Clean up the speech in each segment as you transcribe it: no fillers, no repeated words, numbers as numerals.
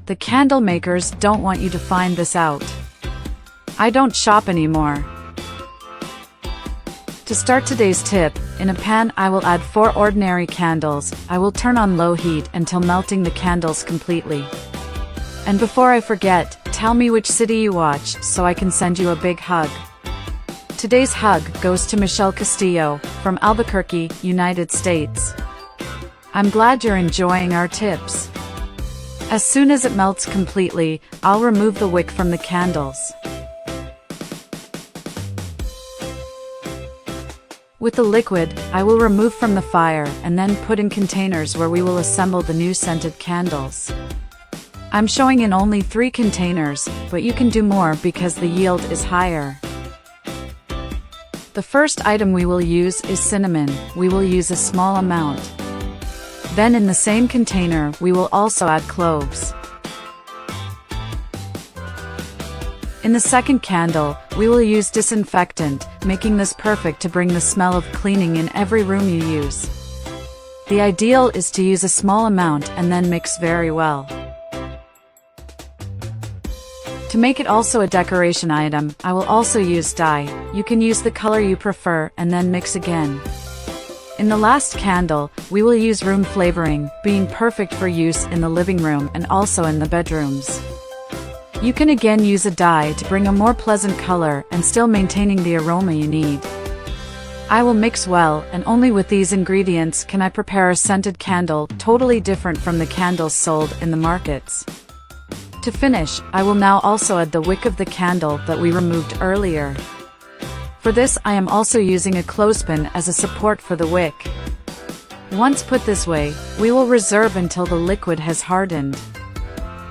The candle makers don't want you to find this out. I don't shop anymore. To start today's tip, in a pan I will add 4 ordinary candles. I will turn on low heat until melting the candles completely. And before I forget, tell me which city you watch so I can send you a big hug. Today's hug goes to Michelle Castillo, from Albuquerque, United States. I'm glad you're enjoying our tips. As soon as it melts completely, I'll remove the wick from the candles. With the liquid, I will remove from the fire and then put in containers where we will assemble the new scented candles. I'm showing in only 3 containers, but you can do more because the yield is higher. The first item we will use is cinnamon. We will use a small amount. Then in the same container, we will also add cloves. In the second candle, we will use disinfectant, making this perfect to bring the smell of cleaning in every room you use. The ideal is to use a small amount and then mix very well. To make it also a decoration item, I will also use dye. You can use the color you prefer and then mix again. In the last candle, we will use room flavoring, being perfect for use in the living room and also in the bedrooms. You can again use a dye to bring a more pleasant color and still maintaining the aroma you need. I will mix well, and only with these ingredients can I prepare a scented candle totally different from the candles sold in the markets. To finish, I will now also add the wick of the candle that we removed earlier. For this I am also using a clothespin as a support for the wick. Once put this way, we will reserve until the liquid has hardened.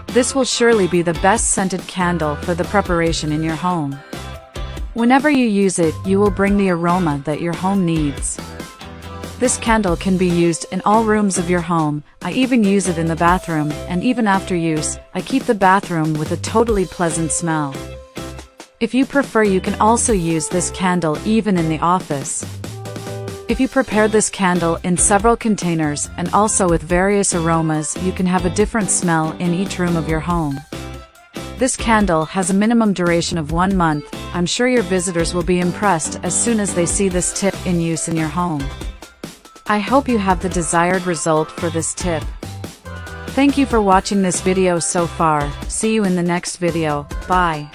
This will surely be the best scented candle for the preparation in your home. Whenever you use it, you will bring the aroma that your home needs. This candle can be used in all rooms of your home. I even use it in the bathroom, and even after use, I keep the bathroom with a totally pleasant smell. If you prefer, you can also use this candle even in the office. If you prepare this candle in several containers and also with various aromas, you can have a different smell in each room of your home. This candle has a minimum duration of 1 month. I'm sure your visitors will be impressed as soon as they see this tip in use in your home. I hope you have the desired result for this tip. Thank you for watching this video so far. See you in the next video. Bye.